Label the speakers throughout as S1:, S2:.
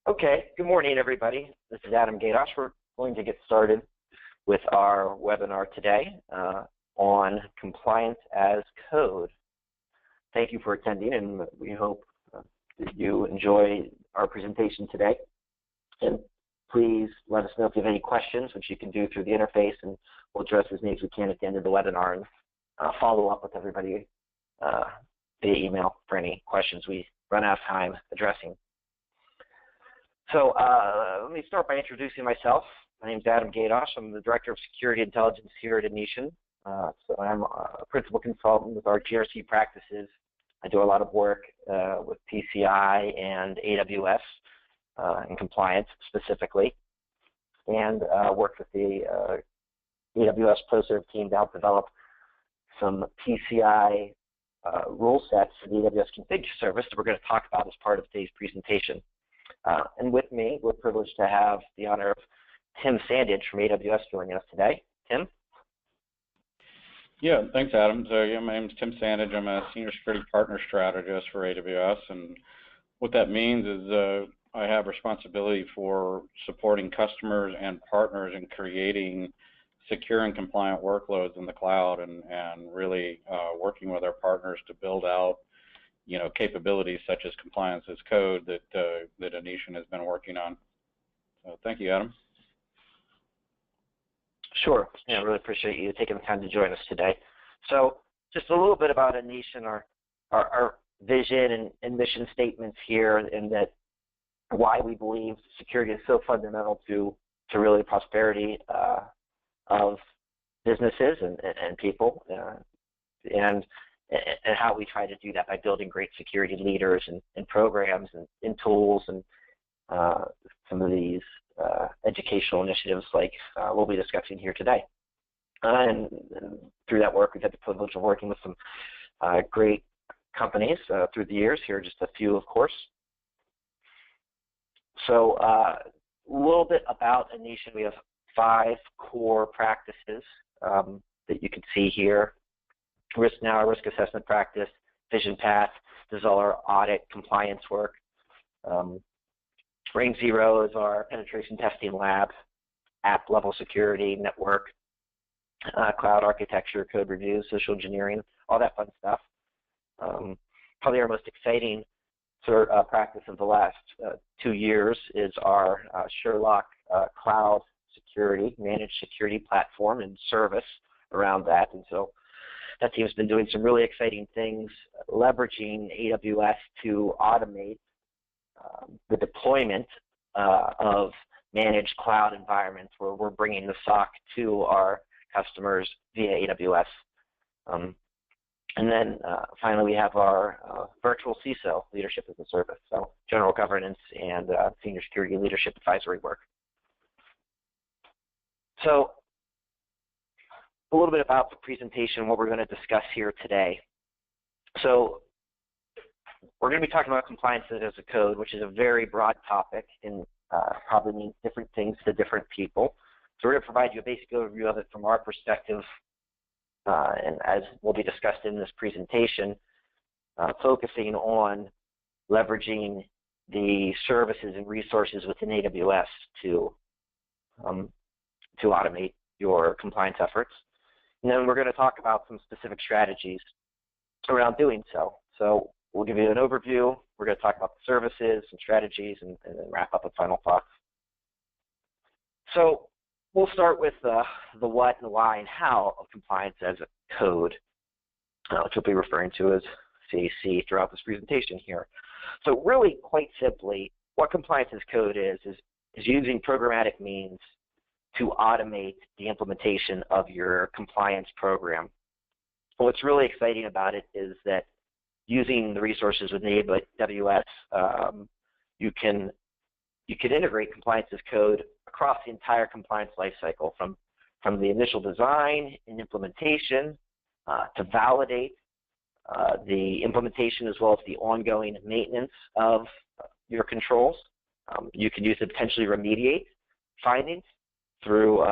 S1: Okay, good morning, everybody. This is Adam Gadosh. We're going to get started with our webinar today on compliance as code. Thank you for attending, and we hope that you enjoy our presentation today. And please let us know if you have any questions, which you can do through the interface, and we'll address as many as we can at the end of the webinar and follow up with everybody via email for any questions we run out of time addressing. So let me start by introducing myself. My name is Adam Gadosh. I'm the Director of Security Intelligence here at Anitian. So I'm a principal consultant with our GRC practices. I do a lot of work with PCI and AWS in compliance specifically, and worked with the AWS ProServe team to help develop some PCI rule sets for the AWS config service that we're going to talk about as part of today's presentation. And with me, we're privileged to have the honor of Tim Sandage from AWS joining us today. Tim?
S2: Yeah, thanks, Adam. So, yeah, my name is Tim Sandage. I'm a Senior Security Partner Strategist for AWS. And what that means is I have responsibility for supporting customers and partners in creating secure and compliant workloads in the cloud and really working with our partners to build out capabilities such as compliance as code that Anitian has been working on. So thank you, Adam.
S1: Sure. Yeah, I really appreciate you taking the time to join us today. So just a little bit about Anitian, our vision and mission statements here, and that why we believe security is so fundamental to really prosperity of businesses and people, and how we try to do that by building great security leaders and programs and tools and some of these educational initiatives like we'll be discussing here today. And through that work, we've had the privilege of working with some great companies through the years. Here are just a few, of course. So a little bit about Anitian. We have 5 core practices that you can see here. Our risk assessment practice, vision path, this is all our audit compliance work. Ring 0 is our penetration testing lab, app level security, network, cloud architecture, code reviews, social engineering, all that fun stuff. Probably our most exciting practice of the last 2 years is our Sherlock cloud security, managed security platform and service around that. And so that team's been doing some really exciting things, leveraging AWS to automate the deployment of managed cloud environments where we're bringing the SOC to our customers via AWS. And then finally, we have our virtual CISO, leadership as a service, so general governance and senior security leadership advisory work. So a little bit about the presentation, what we're going to discuss here today. So we're going to be talking about compliance as a code, which is a very broad topic and probably means different things to different people. So we're going to provide you a basic overview of it from our perspective, and as will be discussed in this presentation, focusing on leveraging the services and resources within AWS to automate your compliance efforts. And then we're going to talk about some specific strategies around doing so. So we'll give you an overview. We're going to talk about the services and strategies, and then wrap up with final thoughts. So we'll start with the what and the why and how of compliance as a code, which we'll be referring to as CAC throughout this presentation here. So really, quite simply, what compliance as code is using programmatic means to automate the implementation of your compliance program. What's really exciting about it is that using the resources within AWS, you can integrate compliance as code across the entire compliance lifecycle, from the initial design and implementation to validate the implementation, as well as the ongoing maintenance of your controls. You can use it to potentially remediate findings through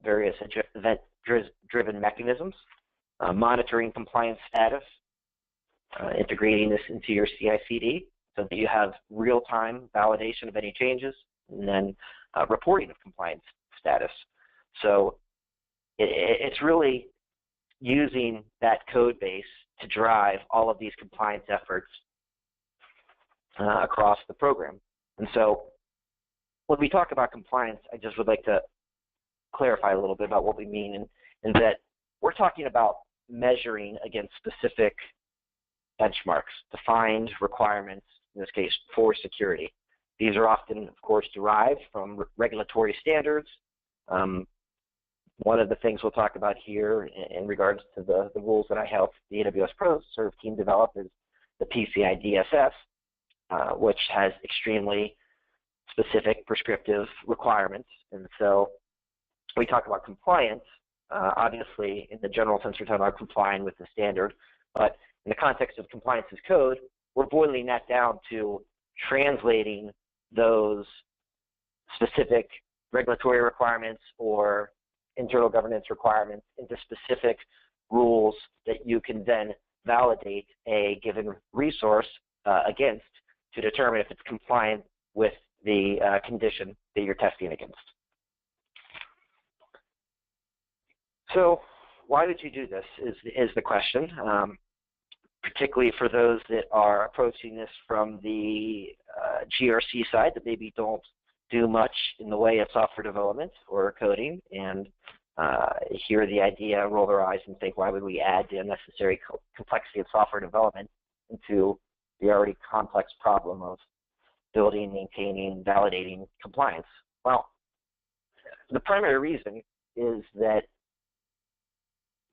S1: various event-driven mechanisms, monitoring compliance status, integrating this into your CI/CD, so that you have real-time validation of any changes, and then reporting of compliance status. So it's really using that code base to drive all of these compliance efforts across the program. And so when we talk about compliance, I just would like to clarify a little bit about what we mean, and that we're talking about measuring against specific benchmarks, defined requirements, in this case, for security. These are often, of course, derived from regulatory standards. One of the things we'll talk about here in regards to the rules that I helped the AWS Pro Serve team develop is the PCI-DSS, which has extremely specific prescriptive requirements. And so we talk about compliance, obviously in the general sense we're talking about complying with the standard, but in the context of compliance as code, we're boiling that down to translating those specific regulatory requirements or internal governance requirements into specific rules that you can then validate a given resource against to determine if it's compliant with the condition that you're testing against. So why would you do this is the question, particularly for those that are approaching this from the GRC side that maybe don't do much in the way of software development or coding, and hear the idea, roll their eyes and think, why would we add the unnecessary complexity of software development into the already complex problem of building, maintaining, validating compliance? Well, the primary reason is that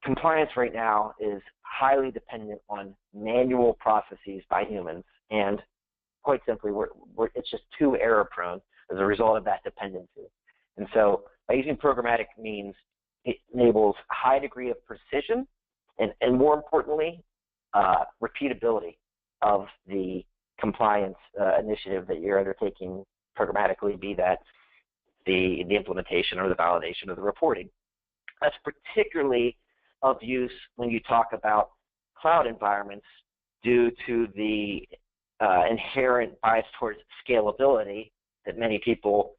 S1: compliance right now is highly dependent on manual processes by humans, and quite simply, it's just too error prone as a result of that dependency. And so by using programmatic means, it enables a high degree of precision and more importantly, repeatability of the compliance initiative that you're undertaking programmatically, be that the implementation or the validation or the reporting. That's particularly of use when you talk about cloud environments due to the inherent bias towards scalability that many people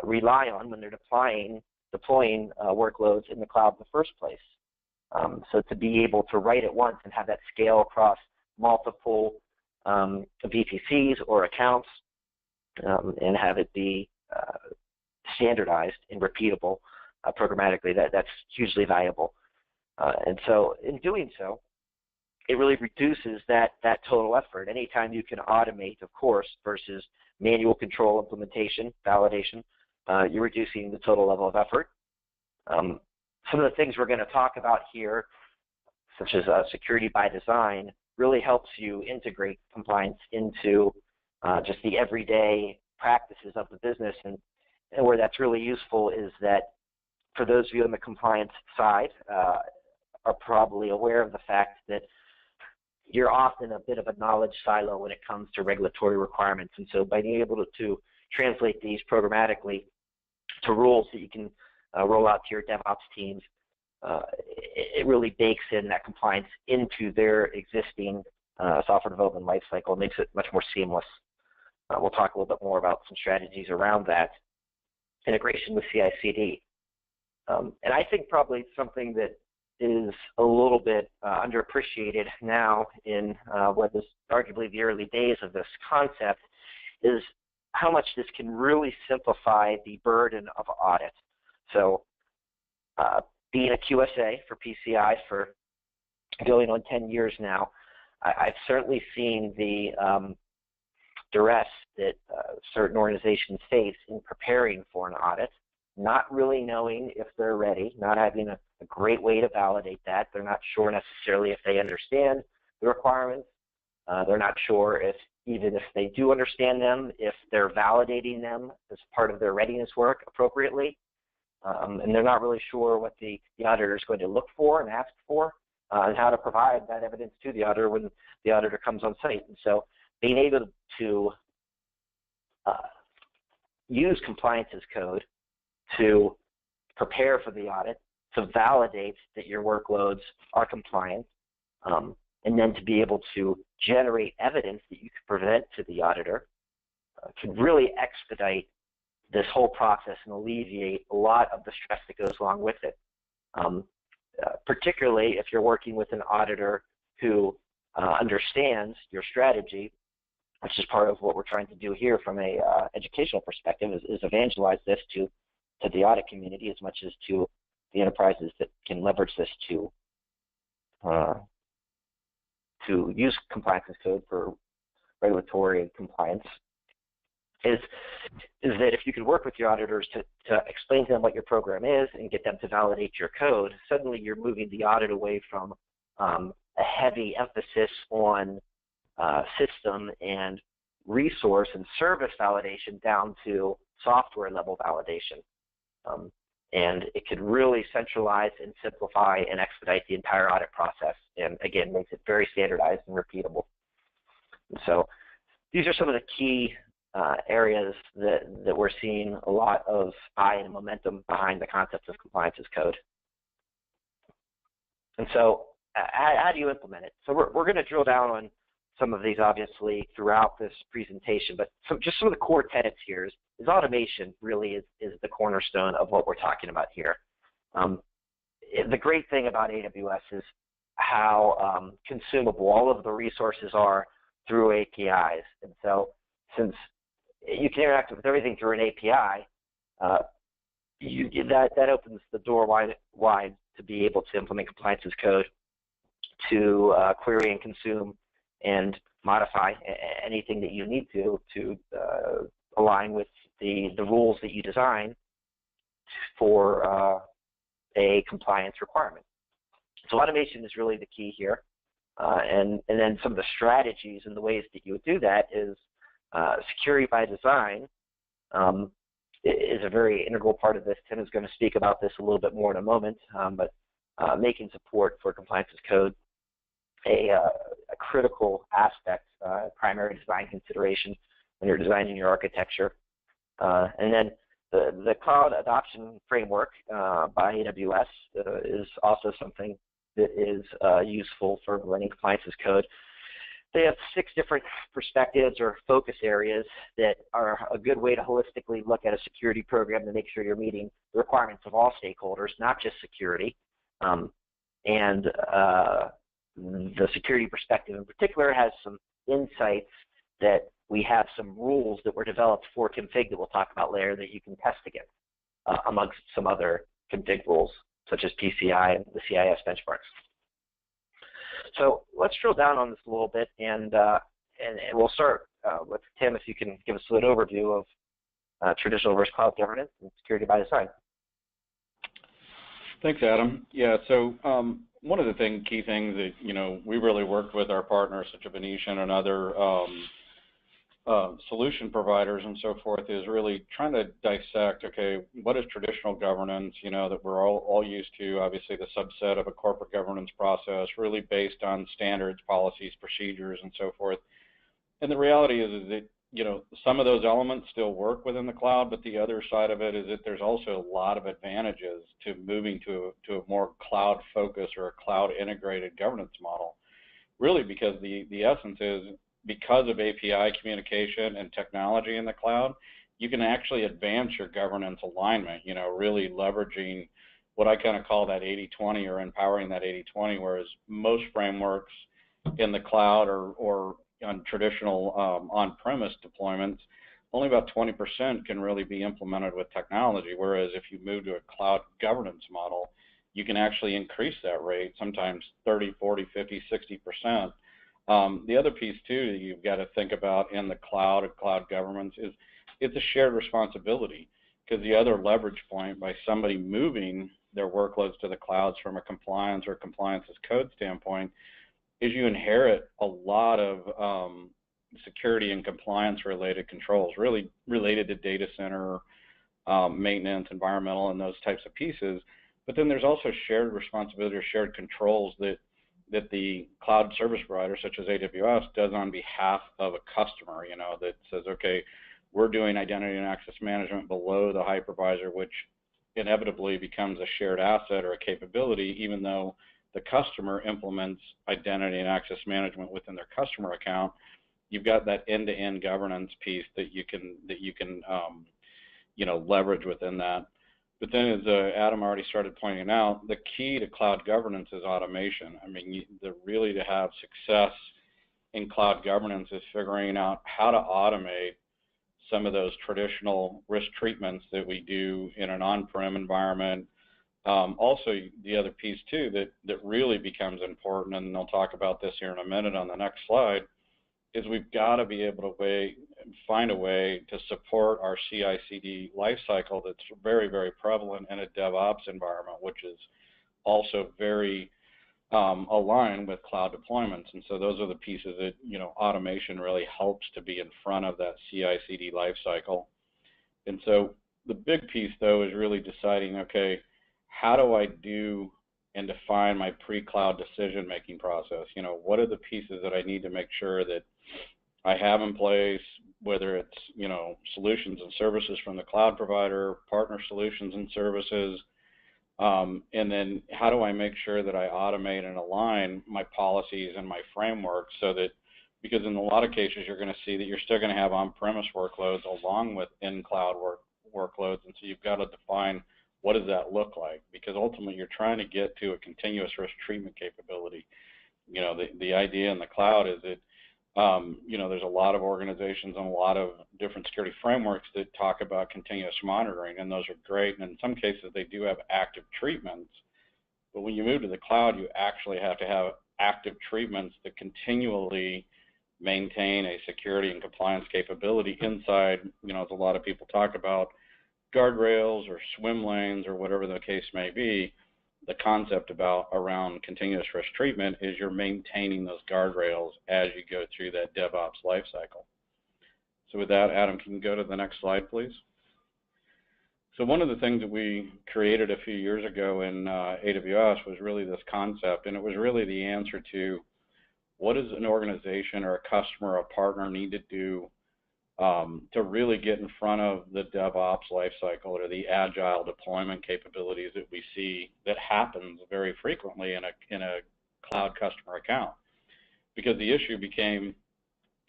S1: rely on when they're deploying workloads in the cloud in the first place. So to be able to write it once and have that scale across multiple VPCs or accounts and have it be standardized and repeatable programmatically, that's hugely valuable. And so in doing so, it really reduces that total effort. Anytime you can automate, of course, versus manual control, implementation, validation, you're reducing the total level of effort. Some of the things we're going to talk about here, such as security by design, really helps you integrate compliance into just the everyday practices of the business. And where that's really useful is that for those of you on the compliance side are probably aware of the fact that you're often a bit of a knowledge silo when it comes to regulatory requirements. And so by being able to translate these programmatically to rules that you can roll out to your DevOps teams, it really bakes in that compliance into their existing software development lifecycle, makes it much more seamless. We'll talk a little bit more about some strategies around that. Integration with CI/CD. And I think probably something that is a little bit underappreciated now in what is arguably the early days of this concept is how much this can really simplify the burden of audit. So being a QSA for PCI for going on 10 years now, I've certainly seen the duress that certain organizations face in preparing for an audit, not really knowing if they're ready, not having a great way to validate that. They're not sure necessarily if they understand the requirements. They're not sure if, even if they do understand them, if they're validating them as part of their readiness work appropriately. And they're not really sure what the auditor is going to look for and ask for, and how to provide that evidence to the auditor when the auditor comes on site. And so being able to use compliance as code to prepare for the audit, to validate that your workloads are compliant, and then to be able to generate evidence that you can present to the auditor can really expedite this whole process and alleviate a lot of the stress that goes along with it. Particularly if you're working with an auditor who understands your strategy, which is part of what we're trying to do here from a educational perspective, is evangelize this to the audit community as much as to the enterprises that can leverage this to use compliance as code for regulatory compliance. Is that if you can work with your auditors to explain to them what your program is and get them to validate your code, suddenly you're moving the audit away from a heavy emphasis on system and resource and service validation down to software level validation. And it could really centralize and simplify and expedite the entire audit process, and again, makes it very standardized and repeatable. And so these are some of the key areas that we're seeing a lot of buy-in and momentum behind the concept of compliance as code. And so how do you implement it? So we're going to drill down on some of these obviously throughout this presentation, but just some of the core tenets here is automation really is the cornerstone of what we're talking about here. The great thing about AWS is how consumable all of the resources are through APIs. And so since you can interact with everything through an API, that opens the door wide to be able to implement compliance as code, to query and consume and modify anything that you need to align with the rules that you design for a compliance requirement. So automation is really the key here. And then some of the strategies and the ways that you would do that is security by design is a very integral part of this. Tim is going to speak about this a little bit more in a moment, but making support for compliance as code a critical aspect, primary design consideration when you're designing your architecture. And then the cloud adoption framework by AWS is also something that is useful for running compliance as code. They have 6 different perspectives or focus areas that are a good way to holistically look at a security program to make sure you're meeting the requirements of all stakeholders, not just security. And the security perspective in particular has some insights that we have some rules that were developed for config that we'll talk about later that you can test against, amongst some other config rules, such as PCI and the CIS benchmarks. So let's drill down on this a little bit, and we'll start with Tim, if you can give us an overview of traditional versus cloud governance and security by design.
S2: Thanks, Adam. Yeah, so one of the key things that we really worked with our partners such as Anitian and other solution providers and so forth is really trying to dissect, okay, what is traditional governance, that we're all used to, obviously the subset of a corporate governance process, really based on standards, policies, procedures, and so forth. And the reality is that, some of those elements still work within the cloud, but the other side of it is that there's also a lot of advantages to moving to a more cloud focused or a cloud integrated governance model, really because the essence is, because of API communication and technology in the cloud, you can actually advance your governance alignment, really leveraging what I kind of call that 80-20 or empowering that 80-20, whereas most frameworks in the cloud or on traditional on-premise deployments, only about 20% can really be implemented with technology, whereas if you move to a cloud governance model, you can actually increase that rate, sometimes 30, 40, 50, 60%. The other piece too that you've got to think about in the cloud and cloud governance is it's a shared responsibility, because the other leverage point by somebody moving their workloads to the clouds from a compliance or compliance as code standpoint is you inherit a lot of security and compliance related controls, really related to data center maintenance, environmental, and those types of pieces. But then there's also shared responsibility or shared controls that the cloud service provider, such as AWS, does on behalf of a customer, that says, okay, we're doing identity and access management below the hypervisor, which inevitably becomes a shared asset or a capability, even though the customer implements identity and access management within their customer account, you've got that end-to-end governance piece that you can leverage within that. But then, as Adam already started pointing out, the key to cloud governance is automation. I mean, really to have success in cloud governance is figuring out how to automate some of those traditional risk treatments that we do in an on-prem environment. Also, the other piece too that really becomes important, and I'll talk about this here in a minute on the next slide, is we've got to be able to find a way to support our CI/CD lifecycle that's very, very prevalent in a DevOps environment, which is also very aligned with cloud deployments. And so those are the pieces that, automation really helps to be in front of that CI/CD lifecycle. And so the big piece, though, is really deciding, okay, how do I do and define my pre-cloud decision-making process? What are the pieces that I need to make sure that I have in place, whether it's, solutions and services from the cloud provider, partner solutions and services, and then how do I make sure that I automate and align my policies and my frameworks so that, because in a lot of cases you're going to see that you're still going to have on-premise workloads along with in-cloud workloads, and so you've got to define what does that look like, because ultimately you're trying to get to a continuous risk treatment capability. The idea in the cloud is that there's a lot of organizations and a lot of different security frameworks that talk about continuous monitoring, and those are great, and in some cases they do have active treatments. But when you move to the cloud, you actually have to have active treatments that continually maintain a security and compliance capability inside, as a lot of people talk about, guardrails or swim lanes or whatever the case may be. The concept around continuous risk treatment is you're maintaining those guardrails as you go through that DevOps lifecycle. So with that, Adam, can you go to the next slide, please? So one of the things that we created a few years ago in AWS was really this concept, and it was really the answer to what does an organization or a customer or a partner need to do to really get in front of the DevOps lifecycle or the agile deployment capabilities that we see that happens very frequently in a cloud customer account. Because the issue became,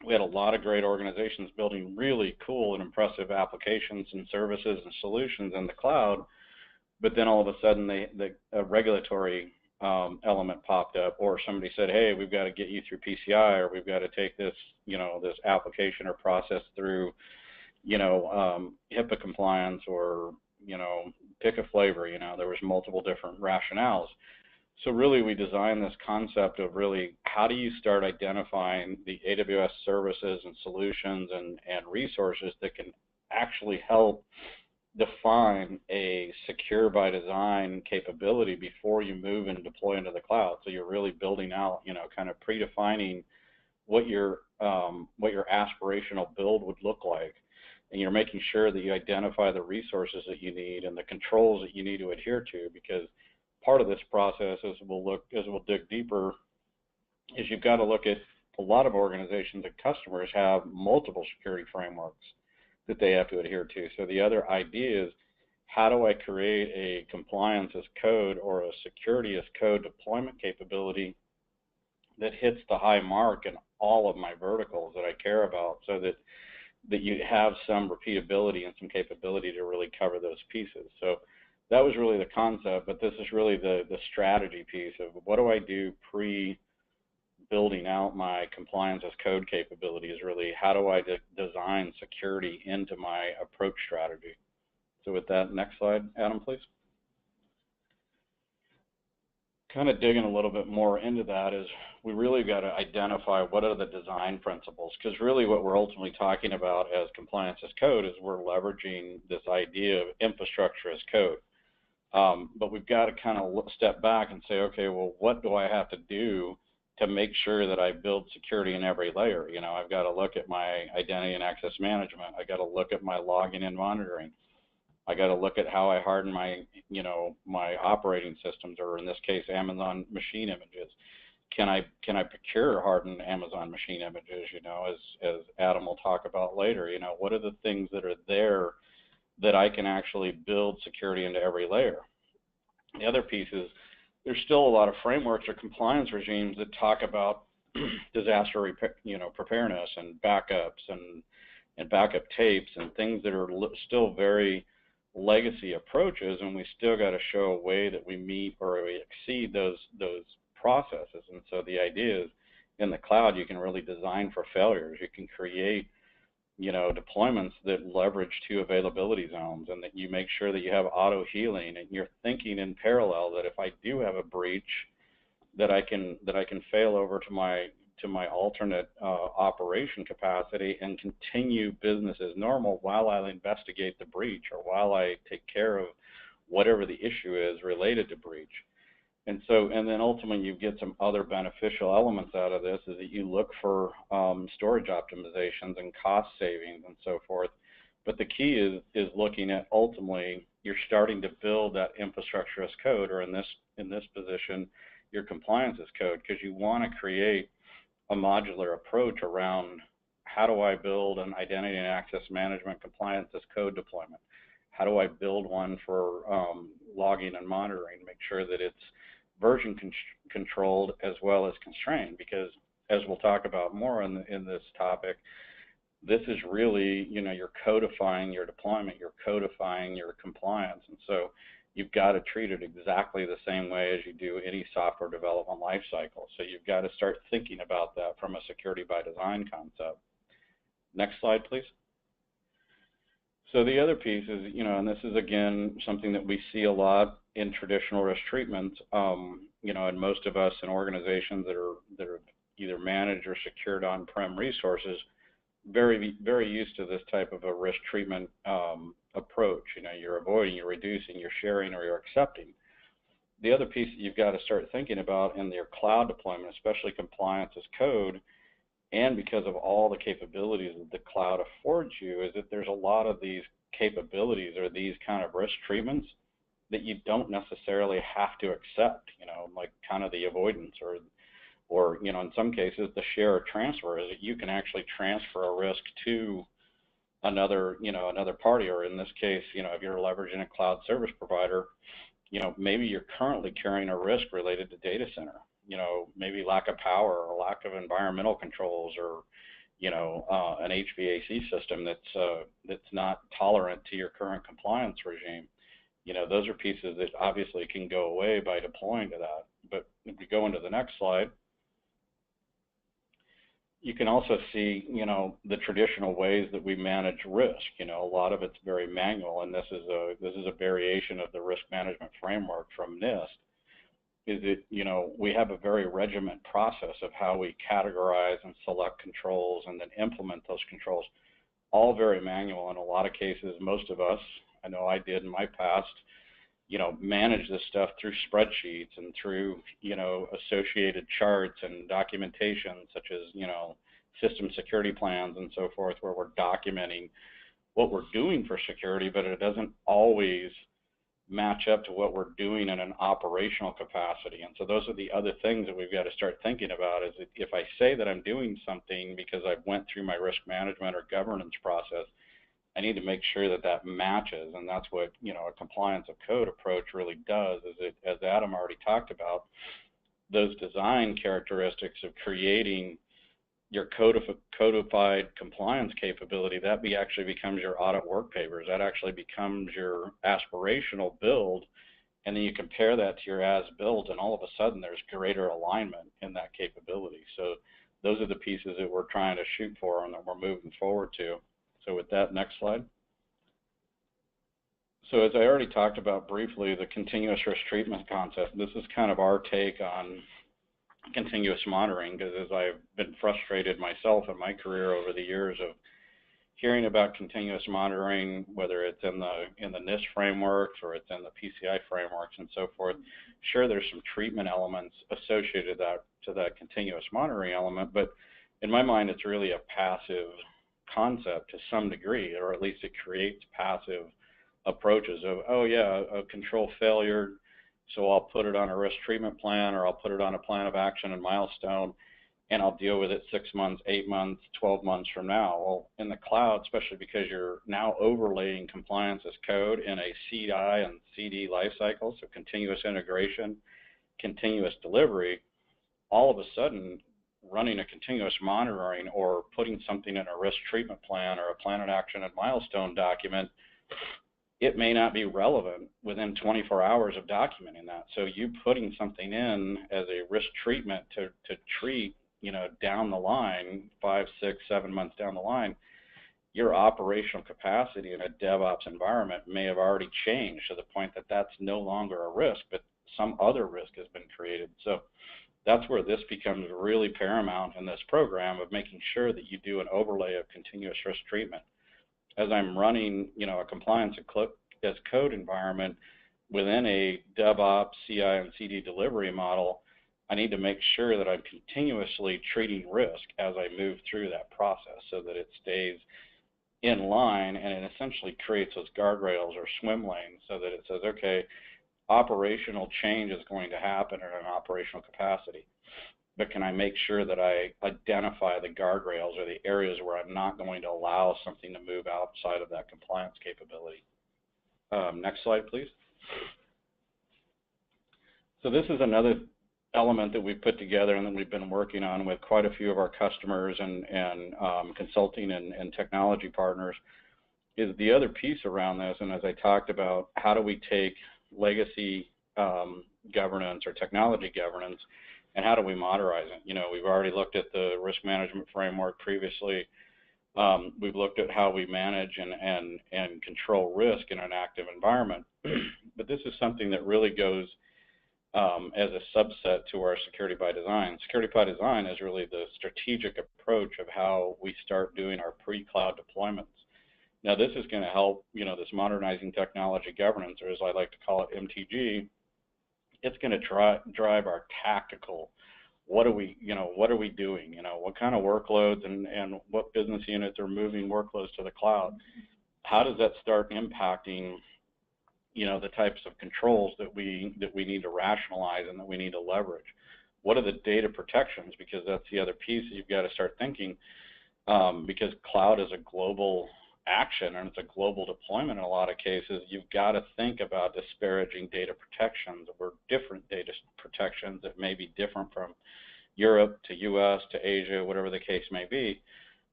S2: we had a lot of great organizations building really cool and impressive applications and services and solutions in the cloud, but then all of a sudden a regulatory element popped up, or somebody said, hey, we've got to get you through PCI, or we've got to take this, this application or process through, HIPAA compliance, or, pick a flavor. There was multiple different rationales. So really we designed this concept of really how do you start identifying the AWS services and solutions and resources that can actually help define a secure by design capability before you move and deploy into the cloud. So you're really building out, kind of predefining what your aspirational build would look like, and you're making sure that you identify the resources that you need and the controls that you need to adhere to. Because part of this process, as we'll dig deeper, is you've got to look at a lot of organizations and customers have multiple security frameworks that they have to adhere to. So the other idea is, how do I create a compliance as code or a security as code deployment capability that hits the high mark in all of my verticals that I care about, so that you have some repeatability and some capability to really cover those pieces. So that was really the concept, but this is really the strategy piece of what do I do building out my compliance as code capability, is really how do I design security into my approach strategy. So with that, next slide, Adam, please. Kind of digging a little bit more into that is we really got to identify what are the design principles, because really what we're ultimately talking about as compliance as code is we're leveraging this idea of infrastructure as code. But we've got to kind of step back and say, okay, well, what do I have to do to make sure that I build security in every layer? I've got to look at my identity and access management. I got to look at my logging and monitoring. I got to look at how I harden my, my operating systems, or in this case, Amazon machine images. Can I procure hardened Amazon machine images? As Adam will talk about later. What are the things that are there that I can actually build security into every layer? The other piece is there's still a lot of frameworks or compliance regimes that talk about disaster preparedness and backups and backup tapes and things that are still very legacy approaches, and we still got to show a way that we meet or we exceed those processes. And so the idea is, in the cloud, you can really design for failures. You can create deployments that leverage two availability zones, and that you make sure that you have auto healing, and you're thinking in parallel that if I do have a breach, that I can fail over to my alternate operation capacity and continue business as normal while I investigate the breach, or while I take care of whatever the issue is related to breach. And then ultimately you get some other beneficial elements out of this, is that you look for storage optimizations and cost savings and so forth. But the key is looking at, ultimately, you're starting to build that infrastructure as code, or in this position, your compliance as code, because you want to create a modular approach around how do I build an identity and access management compliance as code deployment? How do I build one for logging and monitoring, make sure that it's version controlled as well as constrained? Because as we'll talk about more in this topic, this is really, you're codifying your deployment, you're codifying your compliance, and so you've got to treat it exactly the same way as you do any software development lifecycle. So you've got to start thinking about that from a security by design concept. Next slide, please. So the other piece is, and this is again something that we see a lot in traditional risk treatment, and most of us in organizations that are either managed or secured on-prem resources, very, very used to this type of a risk treatment approach. You're avoiding, you're reducing, you're sharing, or you're accepting. The other piece that you've got to start thinking about in your cloud deployment, especially compliance as code, and because of all the capabilities that the cloud affords you, is that there's a lot of these capabilities or these kind of risk treatments that you don't necessarily have to accept, like kind of the avoidance or in some cases the share or transfer, is that you can actually transfer a risk to another party, or in this case, if you're leveraging a cloud service provider, maybe you're currently carrying a risk related to data center, maybe lack of power or lack of environmental controls, or an HVAC system that's not tolerant to your current compliance regime. Those are pieces that obviously can go away by deploying to that. But if we go into the next slide, you can also see, the traditional ways that we manage risk. A lot of it's very manual, and this is a variation of the risk management framework from NIST. Is that, we have a very regiment process of how we categorize and select controls and then implement those controls, all very manual. In a lot of cases, most of us, I know I did in my past, manage this stuff through spreadsheets and through, associated charts and documentation, such as, system security plans and so forth, where we're documenting what we're doing for security, but it doesn't always match up to what we're doing in an operational capacity. And so those are the other things that we've got to start thinking about, is that if I say that I'm doing something because I went through my risk management or governance process, I need to make sure that that matches. And that's what, a compliance of code approach really does, is it, as Adam already talked about, those design characteristics of creating your codified compliance capability, that actually becomes your audit work papers. That actually becomes your aspirational build, and then you compare that to your as-built, and all of a sudden there's greater alignment in that capability. So those are the pieces that we're trying to shoot for and that we're moving forward to. So with that, next slide. So as I already talked about briefly, the continuous risk treatment concept, this is kind of our take on continuous monitoring, because as I've been frustrated myself in my career over the years of hearing about continuous monitoring, whether it's in the NIST frameworks or it's in the PCI frameworks and so forth, sure, there's some treatment elements associated to that continuous monitoring element, but in my mind, it's really a passive concept to some degree, or at least it creates passive approaches of, oh yeah, a control failure, so I'll put it on a risk treatment plan, or I'll put it on a plan of action and milestone, and I'll deal with it 6 months, 8 months, 12 months from now. Well, in the cloud, especially because you're now overlaying compliance as code in a CI and CD lifecycle, so continuous integration, continuous delivery, all of a sudden running a continuous monitoring or putting something in a risk treatment plan or a plan of action and milestone document, it may not be relevant within 24 hours of documenting that. So you putting something in as a risk treatment to treat, down the line, 5, 6, 7 months down the line, your operational capacity in a DevOps environment may have already changed to the point that that's no longer a risk, but some other risk has been created. So that's where this becomes really paramount in this program of making sure that you do an overlay of continuous risk treatment. As I'm running, a compliance as code environment within a DevOps, CI, and CD delivery model, I need to make sure that I'm continuously treating risk as I move through that process so that it stays in line, and it essentially creates those guardrails or swim lanes so that it says, okay, operational change is going to happen in an operational capacity, but can I make sure that I identify the guardrails or the areas where I'm not going to allow something to move outside of that compliance capability? Next slide, please. So this is another element that we've put together and that we've been working on with quite a few of our customers and consulting and technology partners, is the other piece around this. And as I talked about, how do we take legacy governance or technology governance and how do we modernize it? We've already looked at the risk management framework previously. We've looked at how we manage and control risk in an active environment. But this is something that really goes as a subset to our security by design. Security by design is really the strategic approach of how we start doing our pre-cloud deployments. Now, this is going to help, this modernizing technology governance, or as I like to call it, MTG. It's going to drive our tactical. What are we doing? What kind of workloads and what business units are moving workloads to the cloud? How does that start impacting, the types of controls that we need to rationalize and that we need to leverage? What are the data protections? Because that's the other piece that you've got to start thinking, because cloud is a global action and it's a global deployment in a lot of cases. You've got to think about disparaging data protections or different data protections that may be different from Europe to US to Asia, whatever the case may be.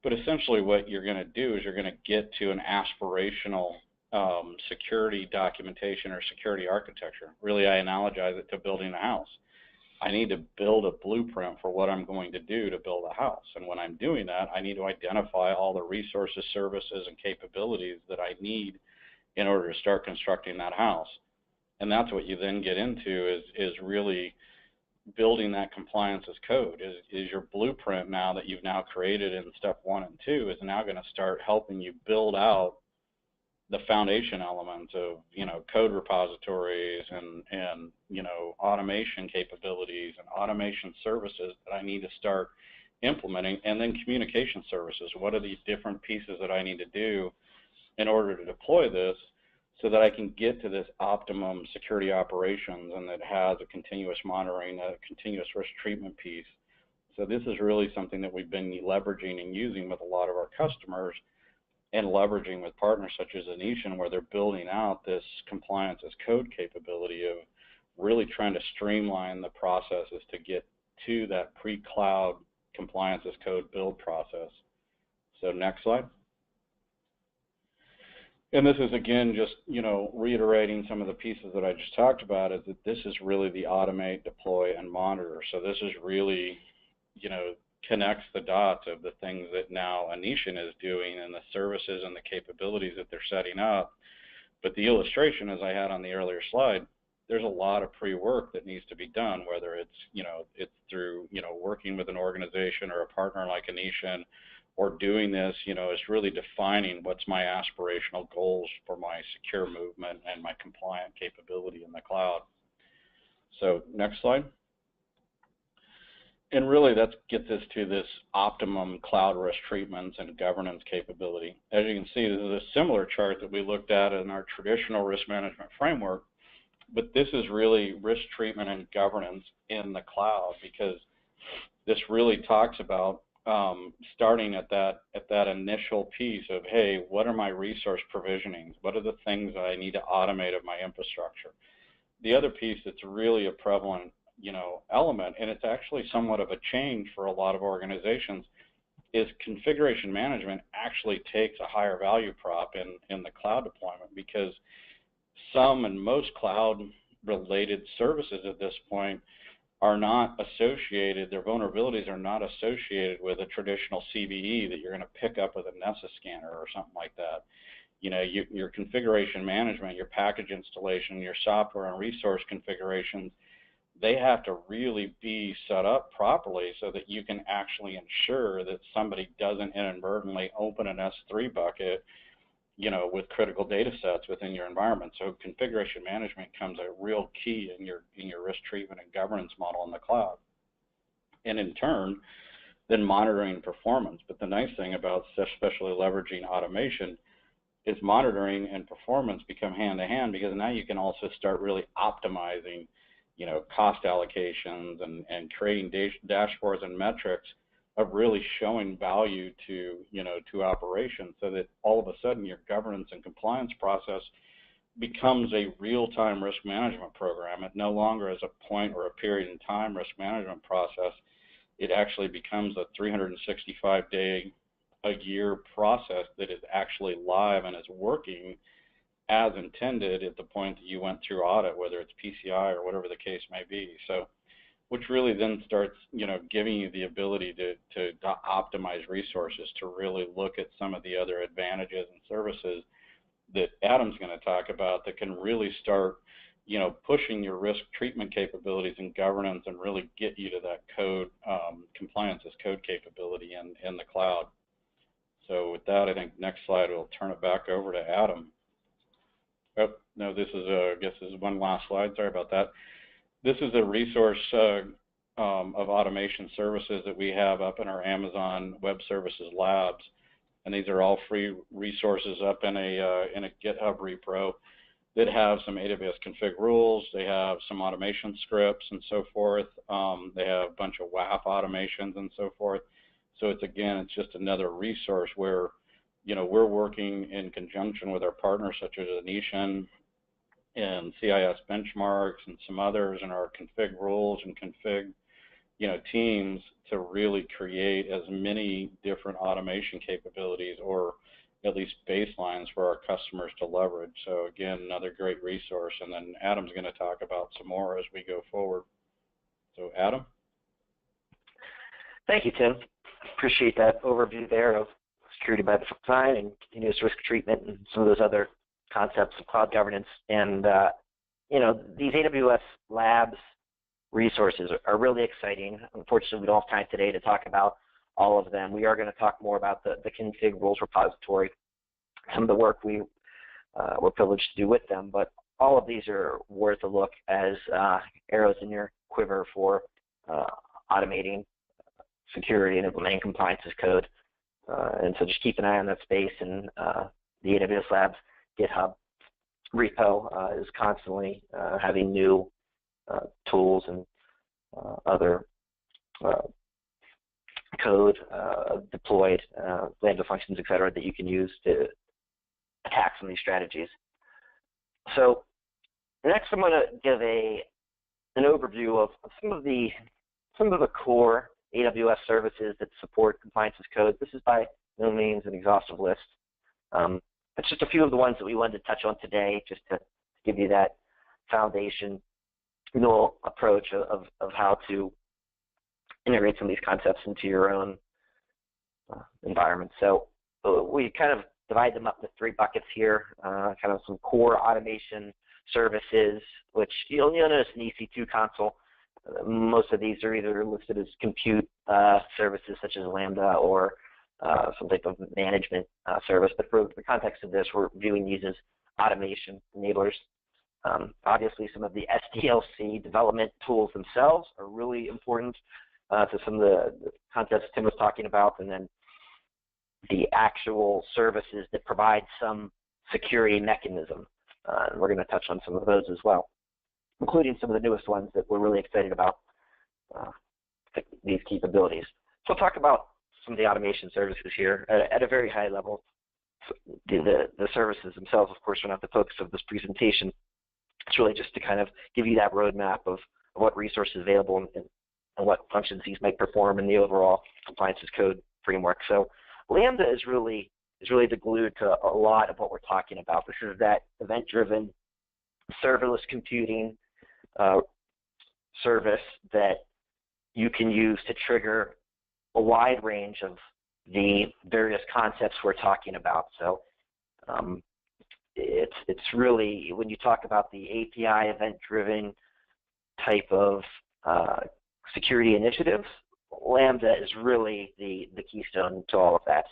S2: But essentially what you're going to do is you're going to get to an aspirational security documentation or security architecture. Really, I analogize it to building a house. I need to build a blueprint for what I'm going to do to build a house. And when I'm doing that, I need to identify all the resources, services, and capabilities that I need in order to start constructing that house. And that's what you then get into is really building that compliance as code. Is your blueprint now that you've now created in step 1 and 2 is now going to start helping you build out the foundation elements of, code repositories and automation capabilities and automation services that I need to start implementing, and then communication services. What are the different pieces that I need to do in order to deploy this so that I can get to this optimum security operations and that has a continuous monitoring, a continuous risk treatment piece. So this is really something that we've been leveraging and using with a lot of our customers and leveraging with partners such as Anitian, where they're building out this compliance as code capability of really trying to streamline the processes to get to that pre-cloud compliance as code build process. So next slide. And this is, again, just, reiterating some of the pieces that I just talked about, is that this is really the automate, deploy, and monitor. So this is really, connects the dots of the things that now Anitian is doing and the services and the capabilities that they're setting up. But the illustration, as I had on the earlier slide, there's a lot of pre-work that needs to be done, whether it's, it's through, working with an organization or a partner like Anitian, or doing this, it's really defining what's my aspirational goals for my secure movement and my compliant capability in the cloud. So next slide. And really that gets us to this optimum cloud risk treatments and governance capability. As you can see, this is a similar chart that we looked at in our traditional risk management framework, but this is really risk treatment and governance in the cloud, because this really talks about starting at that initial piece of, hey, what are my resource provisionings? What are the things that I need to automate of my infrastructure? The other piece that's really a prevalent element, and it's actually somewhat of a change for a lot of organizations, is configuration management actually takes a higher value prop in the cloud deployment, because some and most cloud-related services at this point are not associated, their vulnerabilities are not associated with a traditional CVE that you're going to pick up with a Nessus scanner or something like that. Your configuration management, your package installation, your software and resource configurations, they have to really be set up properly so that you can actually ensure that somebody doesn't inadvertently open an S3 bucket, with critical data sets within your environment. So configuration management becomes a real key in your risk treatment and governance model in the cloud. And in turn, then monitoring performance. But the nice thing about especially leveraging automation is monitoring and performance become hand to hand, because now you can also start really optimizing, cost allocations and creating dashboards and metrics of really showing value to, to operations, so that all of a sudden your governance and compliance process becomes a real-time risk management program. It no longer is a point or a period in time risk management process. It actually becomes a 365-day a year process that is actually live and is working as intended at the point that you went through audit, whether it's PCI or whatever the case may be. So, which really then starts, giving you the ability to optimize resources, to really look at some of the other advantages and services that Adam's going to talk about that can really start, pushing your risk treatment capabilities and governance and really get you to that code, compliance as code capability in the cloud. So with that, I think next slide, we'll turn it back over to Adam. Oh, no, this is, I guess this is one last slide. Sorry about that. This is a resource of automation services that we have up in our Amazon Web Services Labs, and these are all free resources up in a GitHub repo that have some AWS config rules. They have some automation scripts and so forth. They have a bunch of WAF automations and so forth. So it's just another resource where, we're working in conjunction with our partners such as Anitian and CIS benchmarks and some others, and our config rules and config, teams to really create as many different automation capabilities, or at least baselines, for our customers to leverage. So again, another great resource. And then Adam's going to talk about some more as we go forward. So Adam?
S1: Thank you, Tim. Appreciate that overview there of security by design and continuous risk treatment and some of those other concepts of cloud governance. And, these AWS Labs resources are really exciting. Unfortunately, we don't have time today to talk about all of them. We are going to talk more about the config rules repository, some of the work we were privileged to do with them, but all of these are worth a look as arrows in your quiver for automating security and implementing compliance as code. And so just keep an eye on that space, and the AWS Labs GitHub repo is constantly having new tools and other code deployed, Lambda functions, et cetera, that you can use to attack some of these strategies. So next, I'm going to give an overview of some of the core AWS services that support compliance as code. This is by no means an exhaustive list. It's just a few of the ones that we wanted to touch on today, just to give you that foundational approach of how to integrate some of these concepts into your own environment. So we kind of divide them up into three buckets here, kind of some core automation services, which you'll notice in EC2 console. Most of these are either listed as compute services such as Lambda or some type of management service. But for the context of this, we're viewing these as automation enablers. Obviously, some of the SDLC development tools themselves are really important to some of the concepts Tim was talking about, and then the actual services that provide some security mechanism. And we're going to touch on some of those as well, including some of the newest ones that we're really excited about, these capabilities. So we'll talk about some of the automation services here at a very high level. The services themselves, of course, are not the focus of this presentation. It's really just to kind of give you that roadmap of what resources available and what functions these might perform in the overall compliance as code framework. So Lambda is really the glue to a lot of what we're talking about. This is that event-driven, serverless computing service that you can use to trigger a wide range of the various concepts we're talking about. So it's really, when you talk about the API event-driven type of security initiatives, Lambda is really the keystone to all of that.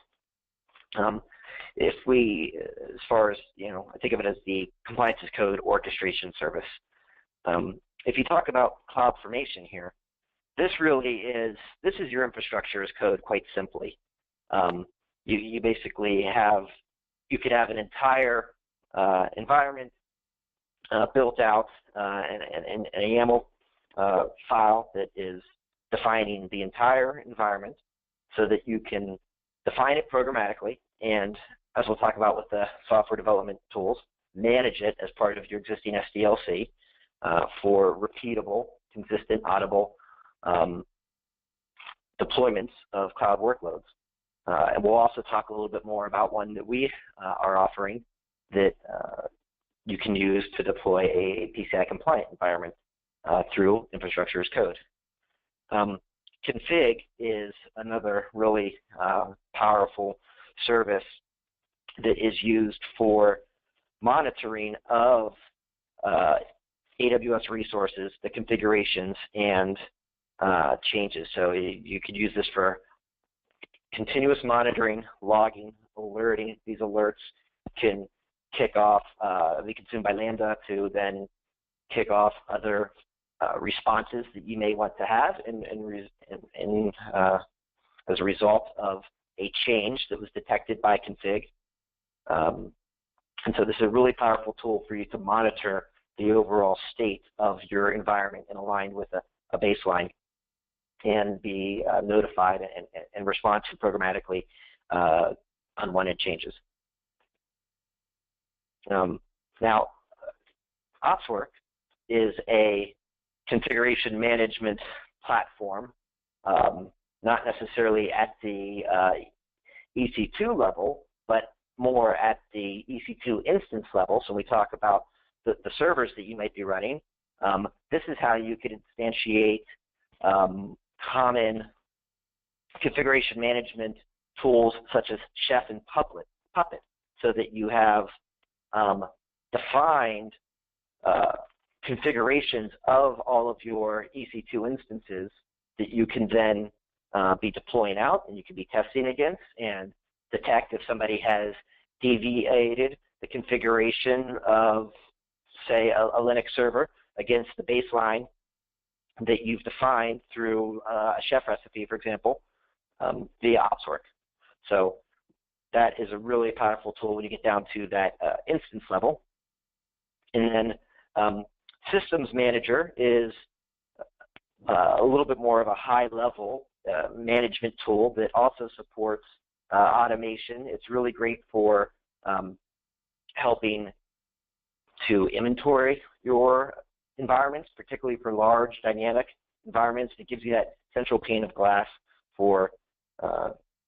S1: If we, as far as, I think of it as the compliance as code orchestration service. If you talk about CloudFormation here, this is your infrastructure as code, quite simply. You basically you could have an entire environment built out in a YAML file that is defining the entire environment so that you can define it programmatically, and as we'll talk about with the software development tools, manage it as part of your existing SDLC for repeatable, consistent, audible deployments of cloud workloads. And we'll also talk a little bit more about one that we are offering that you can use to deploy a PCI compliant environment through infrastructure as code. Config is another really powerful service that is used for monitoring of AWS resources, the configurations, and changes. So you could use this for continuous monitoring, logging, alerting. These alerts can kick off, be consumed by Lambda to then kick off other responses that you may want to have as a result of a change that was detected by config. And so this is a really powerful tool for you to monitor the overall state of your environment and align with a baseline and be notified and respond to programmatically unwanted changes. Now, OpsWork is a configuration management platform, not necessarily at the EC2 level, but more at the EC2 instance level. So we talk about the servers that you might be running. This is how you could instantiate common configuration management tools such as Chef and Puppet, so that you have defined configurations of all of your EC2 instances that you can then be deploying out and you can be testing against and detect if somebody has deviated the configuration of, say, a Linux server against the baseline that you've defined through a Chef recipe, for example, via OpsWork. So that is a really powerful tool when you get down to that instance level. And then Systems Manager is a little bit more of a high-level management tool that also supports automation. It's really great for helping to inventory your environments, particularly for large dynamic environments. It gives you that central pane of glass for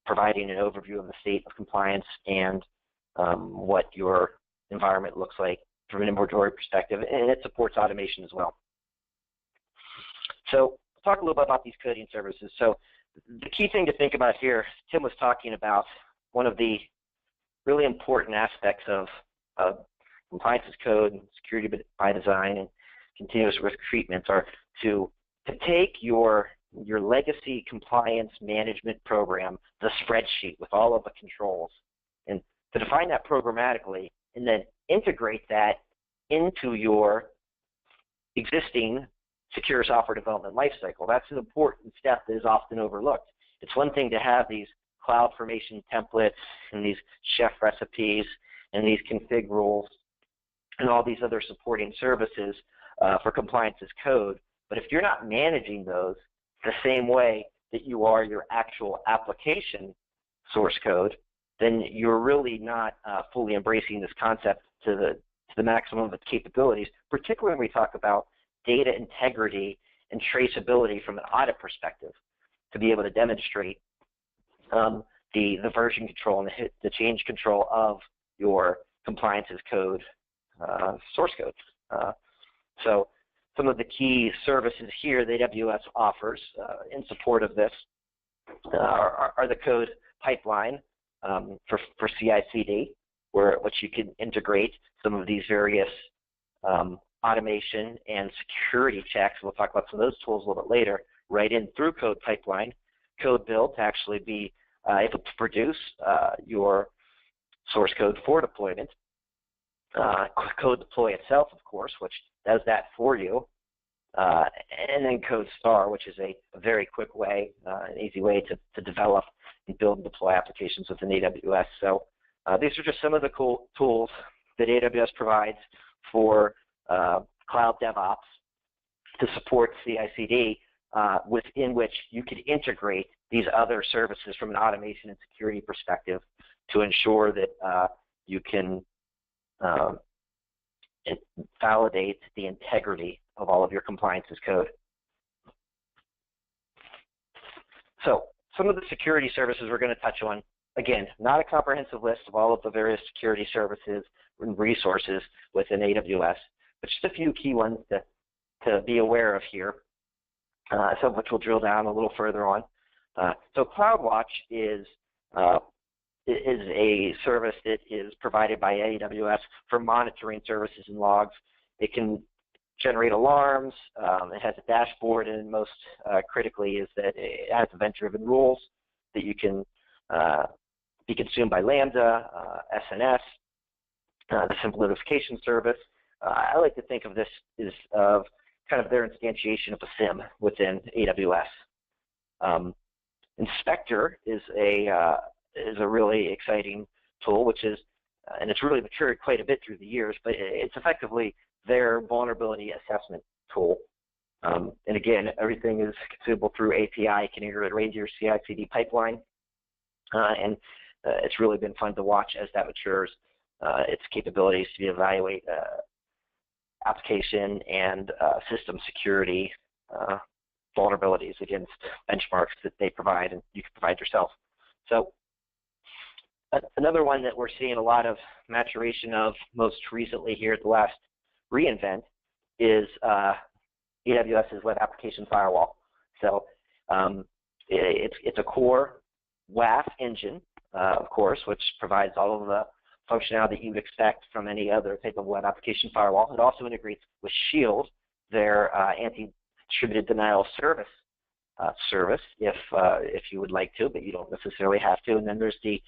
S1: providing an overview of the state of compliance and what your environment looks like from an inventory perspective, and it supports automation as well. So we'll talk a little bit about these coding services. So the key thing to think about here, Tim was talking about one of the really important aspects of compliance as code and security by design and continuous risk treatments are to take your legacy compliance management program, the spreadsheet with all of the controls, and to define that programmatically and then integrate that into your existing secure software development lifecycle. That's an important step that is often overlooked. It's one thing to have these CloudFormation templates and these Chef recipes and these config rules and all these other supporting services for compliance as code, but if you're not managing those the same way that you are your actual application source code, then you're really not fully embracing this concept to the maximum of its capabilities, particularly when we talk about data integrity and traceability from an audit perspective to be able to demonstrate the version control and the change control of your compliance as code source code. So some of the key services here that AWS offers in support of this are the code pipeline for CI/CD, which you can integrate some of these various automation and security checks. We'll talk about some of those tools a little bit later, right in through code pipeline, code build to actually be able to produce your source code for deployment. Code deploy itself, of course, which does that for you. And then code star, which is a very quick way, an easy way to develop and build and deploy applications within AWS. So these are just some of the cool tools that AWS provides for cloud DevOps to support CI/CD, within which you could integrate these other services from an automation and security perspective to ensure that you can validate the integrity of all of your compliance as code. So some of the security services we're going to touch on, again, not a comprehensive list of all of the various security services and resources within AWS, but just a few key ones to be aware of here, some of which we'll drill down a little further on. So CloudWatch is a service that is provided by AWS for monitoring services and logs. It can generate alarms. It has a dashboard, and most critically is that it has event-driven rules that you can be consumed by Lambda, SNS, the simple notification service. I like to think of this as kind of their instantiation of a SIEM within AWS. Inspector is a really exciting tool, which is, and it's really matured quite a bit through the years, but it's effectively their vulnerability assessment tool. And again, everything is consumable through API, can integrate right into your CI/CD pipeline, and it's really been fun to watch as that matures, its capabilities to evaluate application and system security vulnerabilities against benchmarks that they provide and you can provide yourself. So another one that we're seeing a lot of maturation of most recently here at the last reInvent is AWS's Web Application Firewall. So it's a core WAF engine, of course, which provides all of the functionality that you would expect from any other type of web application firewall. It also integrates with Shield, their anti-distributed denial of service service, if you would like to, but you don't necessarily have to. And then there's the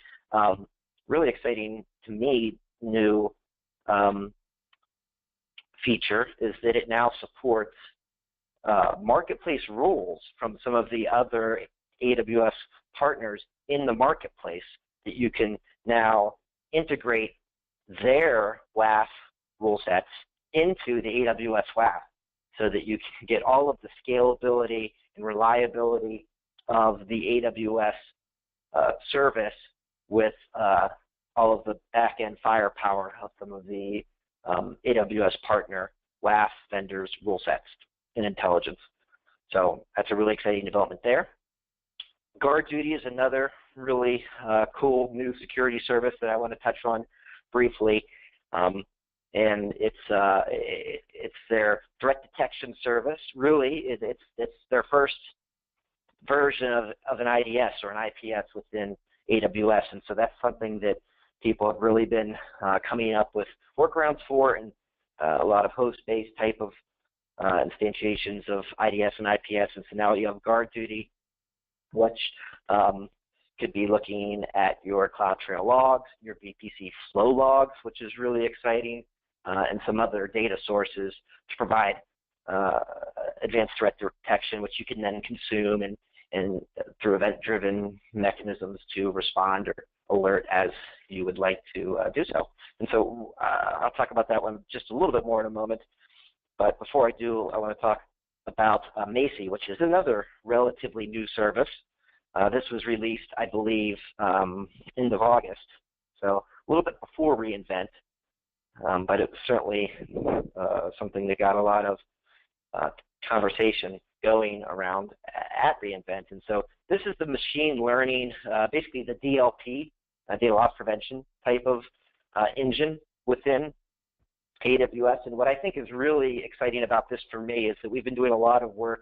S1: really exciting, to me, new feature is that it now supports marketplace rules from some of the other AWS partners in the marketplace that you can now integrate their WAF rule sets into the AWS WAF so that you can get all of the scalability and reliability of the AWS service with all of the back-end firepower of some of the AWS partner WAF vendors' rule sets and intelligence. So that's a really exciting development there. GuardDuty is another really cool new security service that I want to touch on briefly, and it's their threat detection service. Really, it's their first version of an IDS or an IPS within AWS, and so that's something that people have really been coming up with workarounds for, and a lot of host-based type of instantiations of IDS and IPS, and so now you have GuardDuty, which could be looking at your CloudTrail logs, your VPC flow logs, which is really exciting, and some other data sources to provide advanced threat detection, which you can then consume and through event-driven mechanisms to respond or alert as you would like to do so. And so I'll talk about that one just a little bit more in a moment. But before I do, I want to talk about Macy, which is another relatively new service. This was released, I believe, end of August, so a little bit before reInvent, but it was certainly something that got a lot of conversation. going around at reInvent. And so this is the machine learning, basically the DLP, data loss prevention type of engine within AWS. And what I think is really exciting about this for me is that we've been doing a lot of work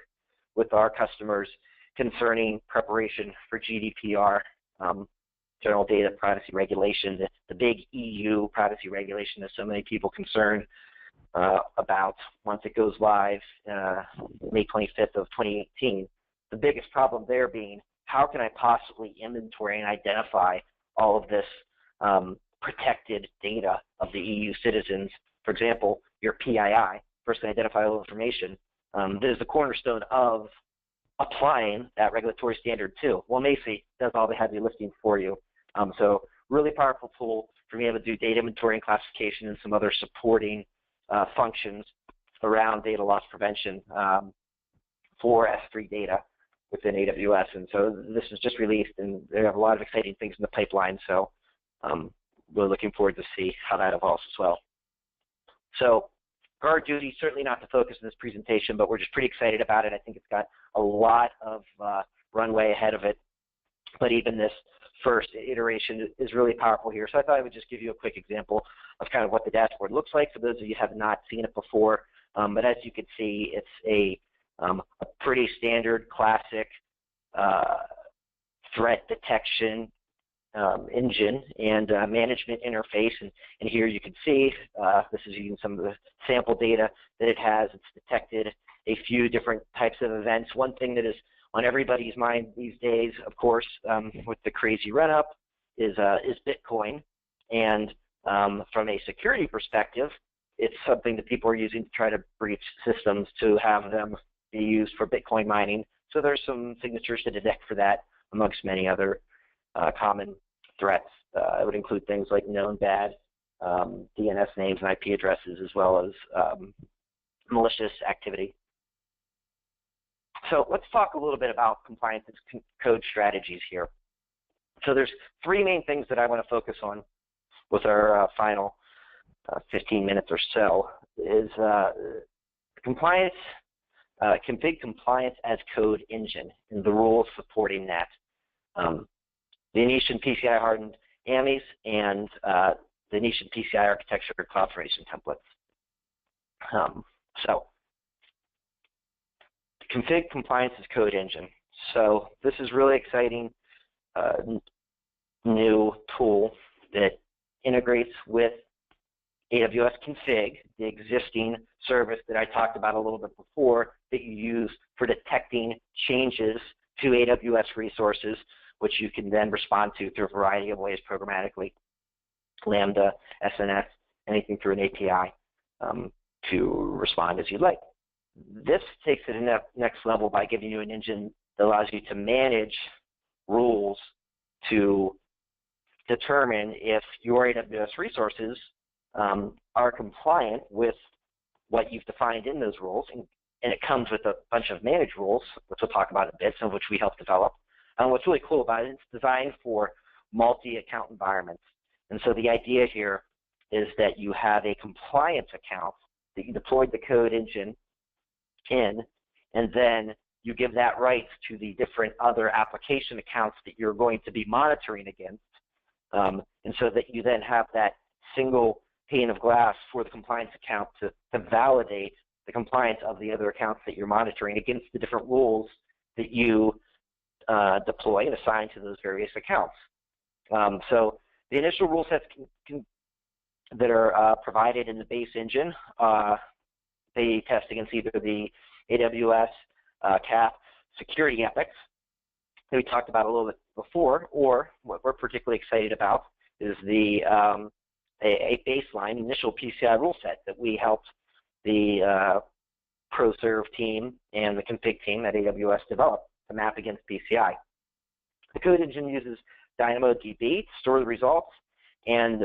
S1: with our customers concerning preparation for GDPR, General Data Privacy Regulation, the big EU privacy regulation that so many people concerned about once it goes live May 25th of 2018. The biggest problem there being, how can I possibly inventory and identify all of this protected data of the EU citizens? For example, your PII, personally identifiable information, that is the cornerstone of applying that regulatory standard too. Well, Macy does all the heavy lifting for you. So really powerful tool for being able to do data inventory and classification and some other supporting functions around data loss prevention for S3 data within AWS. And so this is just released, and they have a lot of exciting things in the pipeline. So we're looking forward to see how that evolves as well. So guard duty, certainly not the focus of this presentation, but we're just pretty excited about it. I think it's got a lot of runway ahead of it. But even this first iteration is really powerful here. So I thought I would just give you a quick example of kind of what the dashboard looks like for those of you who have not seen it before. But as you can see, it's a pretty standard, classic threat detection engine and management interface. And here you can see this is using some of the sample data that it has. It's detected a few different types of events. One thing that is on everybody's mind these days, of course, with the crazy run-up, is Bitcoin. And from a security perspective, it's something that people are using to try to breach systems to have them be used for Bitcoin mining. So there's some signatures to detect for that, amongst many other common threats. It would include things like known bad DNS names and IP addresses, as well as malicious activity. So let's talk a little bit about compliance and code strategies here. So there's three main things that I want to focus on with our final 15 minutes or so. Is compliance, config compliance as code engine, and the rules supporting that. The Anitian PCI hardened AMIs and the Anitian PCI architecture cloud formation templates. So config compliance as code engine. So this is really exciting new tool that integrates with AWS config, the existing service that I talked about a little bit before that you use for detecting changes to AWS resources, which you can then respond to through a variety of ways programmatically, Lambda, SNS, anything through an API to respond as you'd like. This takes it to the next level by giving you an engine that allows you to manage rules to determine if your AWS resources are compliant with what you've defined in those rules. And it comes with a bunch of managed rules, which we'll talk about in a bit, some of which we help develop. And what's really cool about it, it's designed for multi-account environments. And so the idea here is that you have a compliance account that you deployed the code engine in, and then you give that rights to the different other application accounts that you're going to be monitoring against. And so that you then have that single pane of glass for the compliance account to validate the compliance of the other accounts that you're monitoring against the different rules that you deploy and assign to those various accounts. So the initial rule sets that are provided in the base engine, they test against either the AWS CAP security epics that we talked about a little bit before, or what we're particularly excited about is the a baseline initial PCI rule set that we helped the ProServe team and the config team at AWS develop to map against PCI. The code engine uses DynamoDB to store the results, and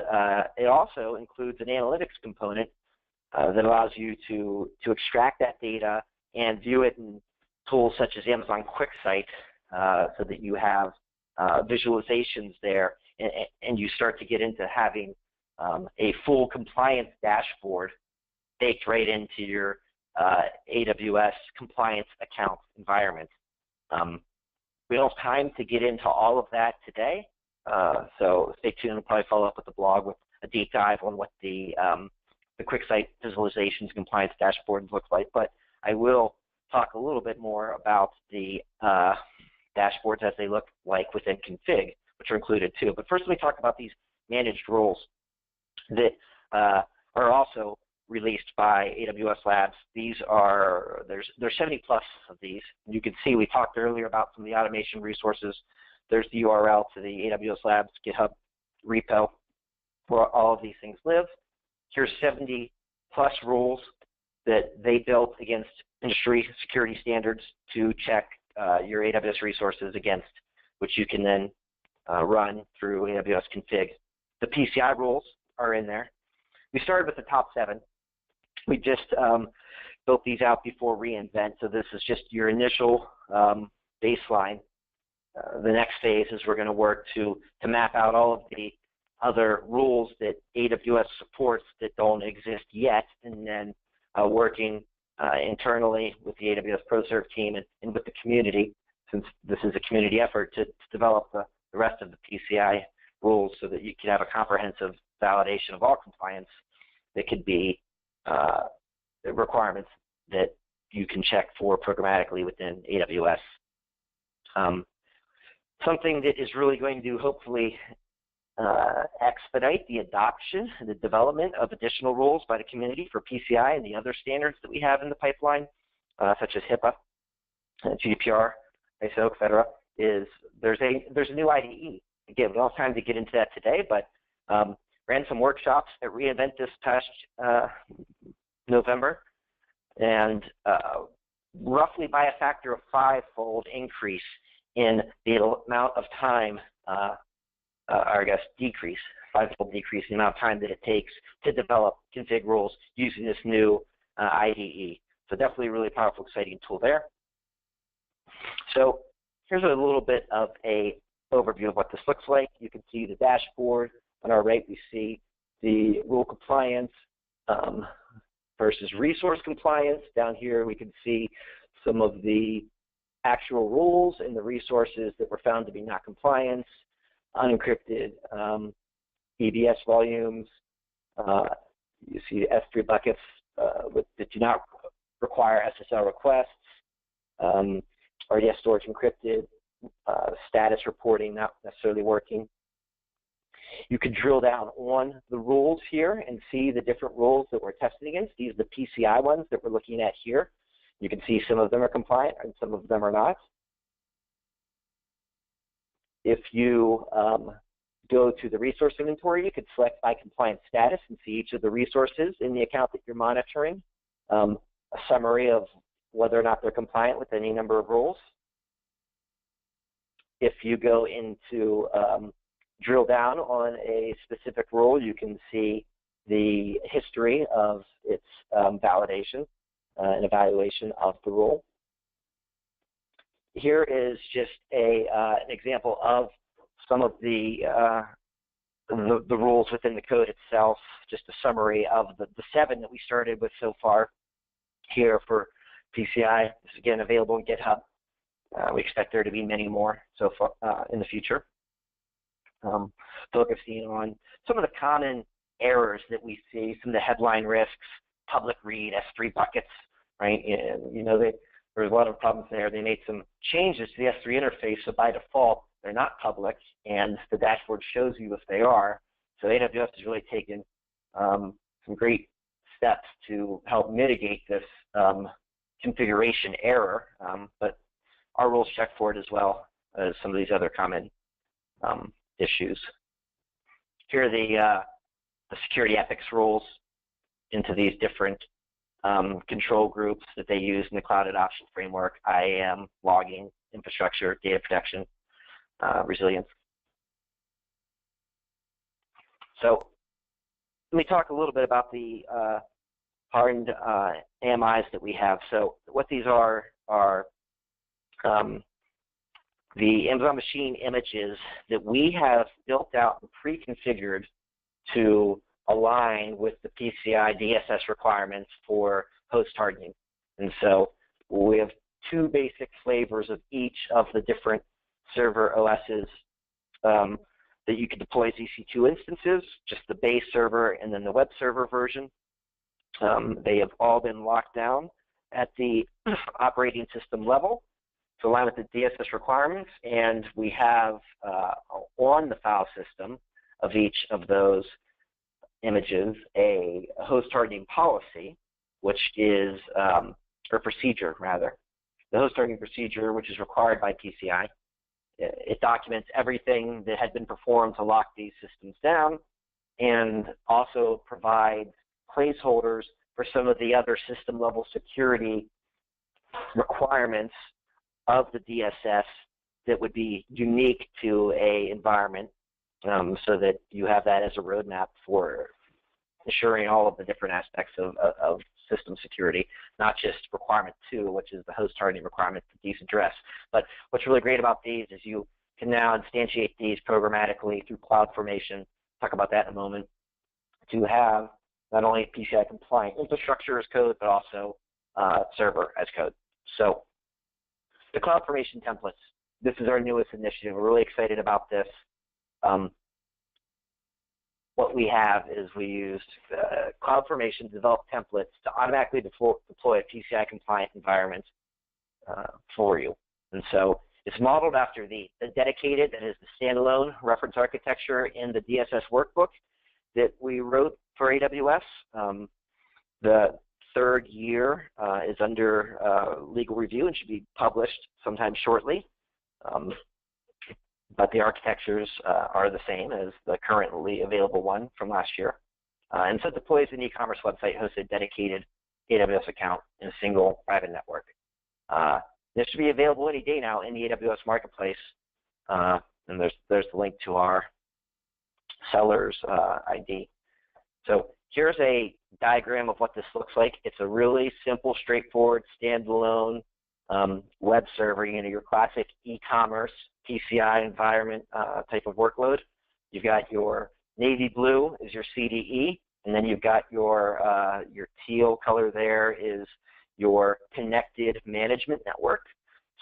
S1: it also includes an analytics component that allows you to extract that data and view it in tools such as Amazon QuickSight so that you have visualizations there, and you start to get into having a full compliance dashboard baked right into your AWS compliance account environment. We don't have time to get into all of that today, so stay tuned. We'll probably follow up with the blog with a deep dive on what the quick site visualizations compliance dashboards look like, but I will talk a little bit more about the dashboards as they look like within config, which are included too. But first, let me talk about these managed roles that are also released by AWS Labs. These are, there's 70 plus of these. You can see we talked earlier about some of the automation resources. There's the URL to the AWS Labs GitHub repo where all of these things live. Here's 70 plus rules that they built against industry security standards to check your AWS resources against, which you can then run through AWS config. The PCI rules are in there. We started with the top 7. We just built these out before reInvent, so this is just your initial baseline. The next phase is we're going to work to map out all of the other rules that AWS supports that don't exist yet, and then working internally with the AWS ProServe team and with the community, since this is a community effort, to develop the rest of the PCI rules so that you can have a comprehensive validation of all compliance that could be requirements that you can check for programmatically within AWS. Something that is really going to hopefully expedite the adoption and the development of additional rules by the community for PCI and the other standards that we have in the pipeline, such as HIPAA, GDPR, ISO, et cetera, is there's a new IDE. Again, we don't have time to get into that today, but ran some workshops at reInvent this past November, and roughly by a factor of 5-fold increase in the amount of time, or I guess decrease, 5-fold decrease in the amount of time that it takes to develop config rules using this new IDE. So definitely a really powerful, exciting tool there. So here's a little bit of a overview of what this looks like. You can see the dashboard. On our right, we see the rule compliance versus resource compliance. Down here, we can see some of the actual rules and the resources that were found to be not compliant, unencrypted EBS volumes. You see S3 buckets that do not require SSL requests, RDS storage encrypted, status reporting not necessarily working. You could drill down on the rules here and see the different rules that we're testing against. These are the PCI ones that we're looking at here. You can see some of them are compliant and some of them are not. If you go to the resource inventory, you could select by compliance status and see each of the resources in the account that you're monitoring, a summary of whether or not they're compliant with any number of rules. If you go into drill down on a specific rule, you can see the history of its validation and evaluation of the rule. Here is just an example of some of the rules within the code itself, just a summary of the 7 that we started with so far here for PCI. This is again available in GitHub. We expect there to be many more so far in the future. Focusing on some of the common errors that we see, some of the headline risks, public read, S3 buckets, right? You know, there's a lot of problems there. They made some changes to the S3 interface, so by default, they're not public, and the dashboard shows you if they are. So AWS has really taken some great steps to help mitigate this configuration error, but our rules check for it as well as some of these other common issues. Here are the security ethics rules into these different control groups that they use in the cloud adoption framework: IAM, logging, infrastructure, data protection, resilience. So let me talk a little bit about the hardened AMIs that we have. So what these are the Amazon machine images that we have built out and pre-configured to align with the PCI-DSS requirements for host hardening. And so we have two basic flavors of each of the different server OSs that you can deploy as EC2 instances, just the base server and then the web server version. They have all been locked down at the operating system level to align with the DSS requirements, and we have on the file system of each of those images a host targeting policy, which is, or procedure rather. The host targeting procedure, which is required by PCI. It documents everything that had been performed to lock these systems down, and also provides placeholders for some of the other system level security requirements of the DSS that would be unique to a environment, so that you have that as a roadmap for ensuring all of the different aspects of system security, not just requirement 2, which is the host targeting requirement that these address. But what's really great about these is you can now instantiate these programmatically through CloudFormation. Talk about that in a moment, to have not only PCI compliant infrastructure as code, but also server as code. So the CloudFormation templates, this is our newest initiative. We're really excited about this. What we have is we used CloudFormation to develop templates to automatically deploy a PCI compliant environment for you. And so it's modeled after the dedicated, that is the standalone reference architecture in the DSS workbook that we wrote for AWS. The third year is under legal review and should be published sometime shortly. But the architectures are the same as the currently available one from last year. And so it deploys an e-commerce website, hosts a dedicated AWS account in a single private network. This should be available any day now in the AWS Marketplace. And there's the link to our seller's ID. So here's a diagram of what this looks like. It's a really simple, straightforward, standalone web server, your classic e-commerce PCI environment type of workload. You've got your navy blue is your CDE, and then you've got your teal color there is your connected management network.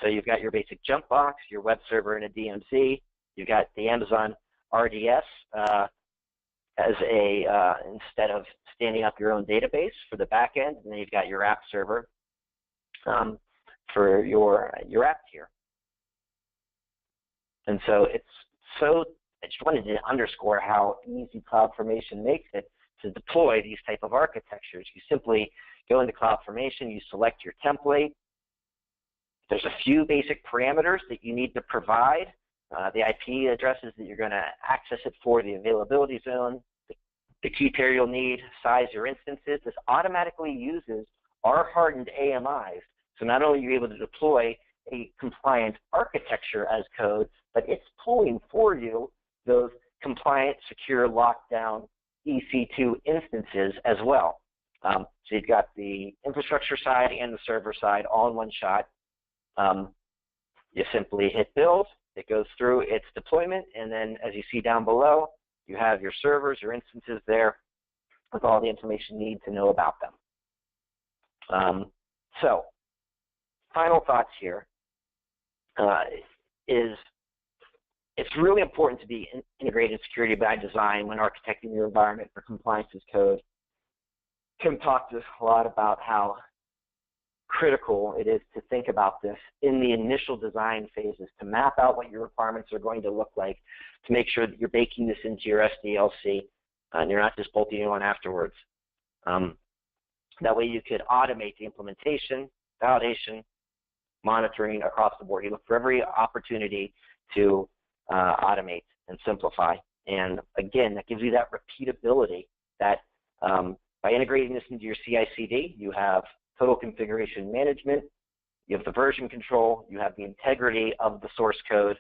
S1: So you've got your basic jump box, your web server, and a DMZ. You've got the Amazon RDS as a instead of standing up your own database for the back end, and then you've got your app server for your app tier. And so I just wanted to underscore how easy CloudFormation makes it to deploy these type of architectures. You simply go into CloudFormation, you select your template. There's a few basic parameters that you need to provide, the IP addresses that you're going to access it for, the availability zone, the key pair you'll need, size your instances. This automatically uses our hardened AMIs. So not only are you able to deploy a compliant architecture as code, but it's pulling for you those compliant, secure, lockdown EC2 instances as well. So you've got the infrastructure side and the server side all in one shot. You simply hit build, it goes through its deployment, and then as you see down below, you have your servers, your instances there with all the information you need to know about them. So final thoughts here is it's really important to be integrated security by design when architecting your environment for compliance as code. Kim talked a lot about how critical it is to think about this in the initial design phases, to map out what your requirements are going to look like, to make sure that you're baking this into your SDLC and you're not just bolting it on afterwards. That way you could automate the implementation, validation, monitoring across the board. You look for every opportunity to automate and simplify. And again, that gives you that repeatability that by integrating this into your CI/CD, you have total configuration management, you have the version control, you have the integrity of the source code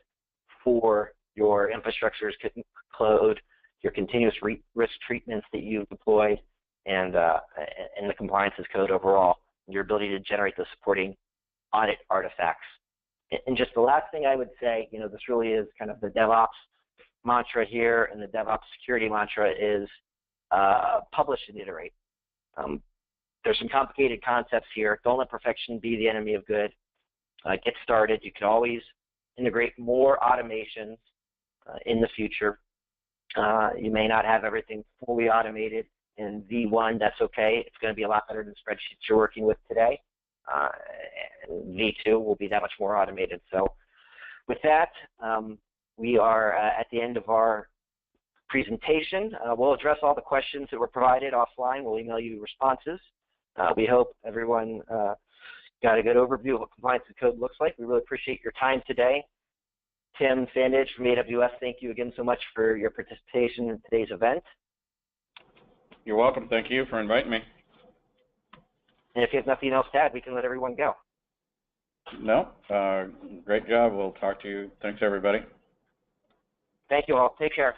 S1: for your infrastructure's code, your continuous risk treatments that you've deployed, and the compliance as code overall, your ability to generate the supporting audit artifacts. And just the last thing I would say, this really is kind of the DevOps mantra here, and the DevOps security mantra is publish and iterate. there's some complicated concepts here. Don't let perfection be the enemy of good. Get started. You can always integrate more automations in the future. You may not have everything fully automated in V1. That's okay. It's going to be a lot better than spreadsheets you're working with today. V2 will be that much more automated. So with that, we are at the end of our presentation. We'll address all the questions that were provided offline. We'll email you responses. We hope everyone got a good overview of what compliance with code looks like. We really appreciate your time today. Tim Sandage from AWS, thank you again so much for your participation in today's event.
S2: You're welcome. Thank you for inviting me.
S1: And if you have nothing else to add, we can let everyone go.
S2: No, great job. We'll talk to you. Thanks, everybody.
S1: Thank you all. Take care.